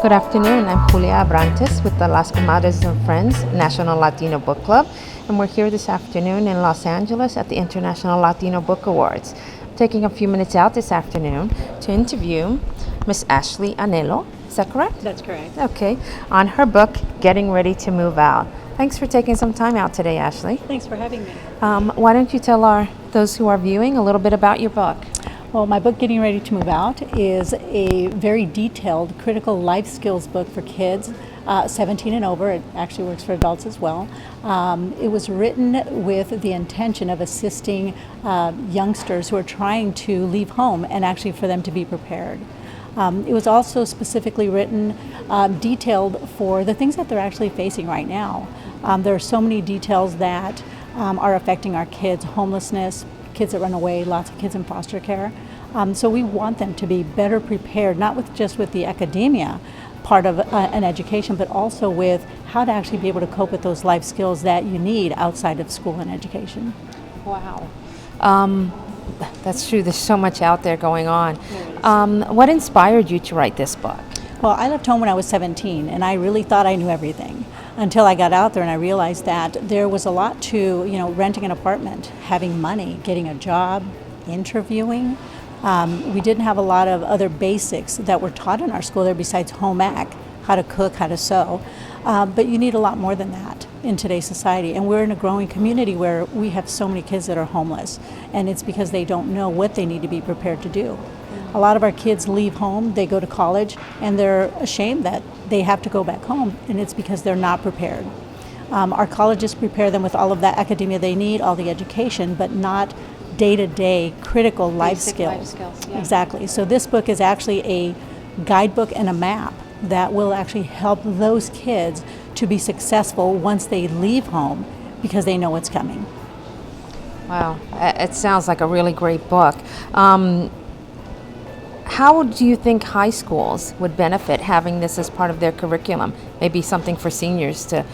Good afternoon. I'm Julia Abrantes with the Las Comadres and Friends National Latino Book Club, and we're here this afternoon in Los Angeles at the International Latino Book Awards. I'm taking a few minutes out this afternoon to interview Miss Ashley Anello. Is that correct? That's correct. Okay. On her book, Getting Ready to Move Out. Thanks for taking some time out today, Ashley. Thanks for having me. Why don't you tell those who are viewing a little bit about your book? Well, my book, Getting Ready to Move Out, is a very detailed critical life skills book for kids 17 and over. It actually works for adults as well. It was written with the intention of assisting youngsters who are trying to leave home and actually for them to be prepared. It was also specifically written, detailed for the things that they're actually facing right now. There are so many details that are affecting our kids: homelessness, kids that run away, lots of kids in foster care. So we want them to be better prepared, not just with the academia part of an education, but also with how to actually be able to cope with those life skills that you need outside of school and education. Wow. That's true. There's so much out there going on. What inspired you to write this book? Well, I left home when I was 17, and I really thought I knew everything until I got out there and I realized that there was a lot to, renting an apartment, having money, getting a job, interviewing. We didn't have a lot of other basics that were taught in our school there besides home ec, how to cook, how to sew. But you need a lot more than that in today's society. And we're in a growing community where we have so many kids that are homeless, and it's because they don't know what they need to be prepared to do. A lot of our kids leave home, they go to college, and they're ashamed that they have to go back home, and it's because they're not prepared. Our colleges prepare them with all of that academia they need, all the education, but not day-to-day critical life skills. Yeah. Exactly. So this book is actually a guidebook and a map that will actually help those kids to be successful once they leave home because they know what's coming. Wow. It sounds like a really great book. How do you think high schools would benefit having this as part of their curriculum? Maybe something for seniors to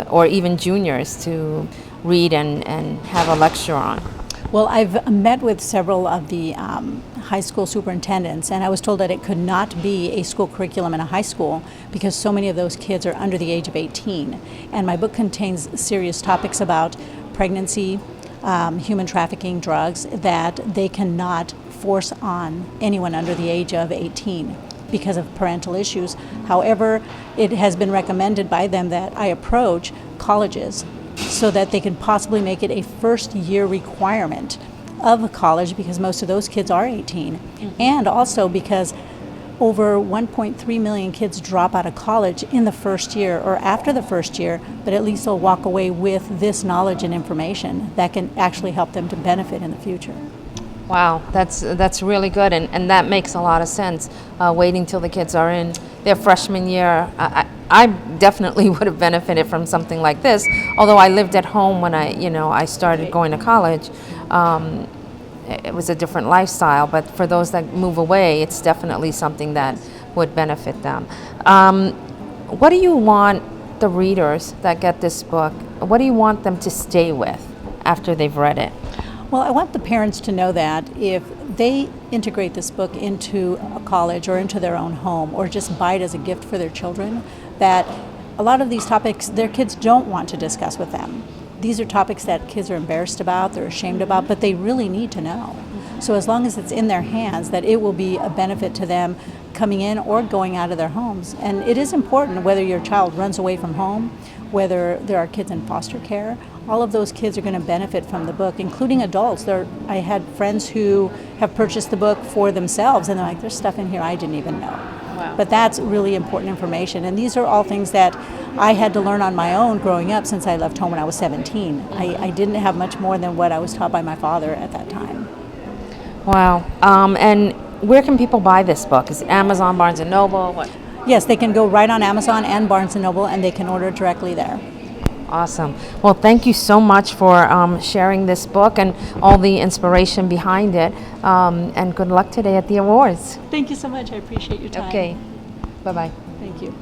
or even juniors to read and have a lecture on. Well, I've met with several of the high school superintendents, and I was told that it could not be a school curriculum in a high school because so many of those kids are under the age of 18. And my book contains serious topics about pregnancy, human trafficking, drugs that they cannot force on anyone under the age of 18 because of parental issues. However, it has been recommended by them that I approach colleges so that they can possibly make it a first-year requirement of a college because most of those kids are 18. And also because over 1.3 million kids drop out of college in the first year or after the first year, but at least they'll walk away with this knowledge and information that can actually help them to benefit in the future. Wow, that's really good, and that makes a lot of sense. Waiting till the kids are in their freshman year, I definitely would have benefited from something like this. Although I lived at home when I started going to college, it was a different lifestyle. But for those that move away, it's definitely something that would benefit them. What do you want the readers that get this book? What do you want them to stay with after they've read it? Well, I want the parents to know that if they integrate this book into a college or into their own home or just buy it as a gift for their children, that a lot of these topics their kids don't want to discuss with them. These are topics that kids are embarrassed about, they're ashamed about, but they really need to know. So as long as it's in their hands, that it will be a benefit to them coming in or going out of their homes. And it is important whether your child runs away from home, whether there are kids in foster care, all of those kids are going to benefit from the book, including adults. I had friends who have purchased the book for themselves, and they're like, there's stuff in here I didn't even know. Wow. But that's really important information. And these are all things that I had to learn on my own growing up since I left home when I was 17. I didn't have much more than what I was taught by my father at that time. Wow. And where can people buy this book? Is it Amazon, Barnes & Noble? What? Yes, they can go right on Amazon and Barnes & Noble, and they can order it directly there. Awesome. Well, thank you so much for sharing this book and all the inspiration behind it. And good luck today at the awards. Thank you so much. I appreciate your time. Okay. Bye-bye. Thank you.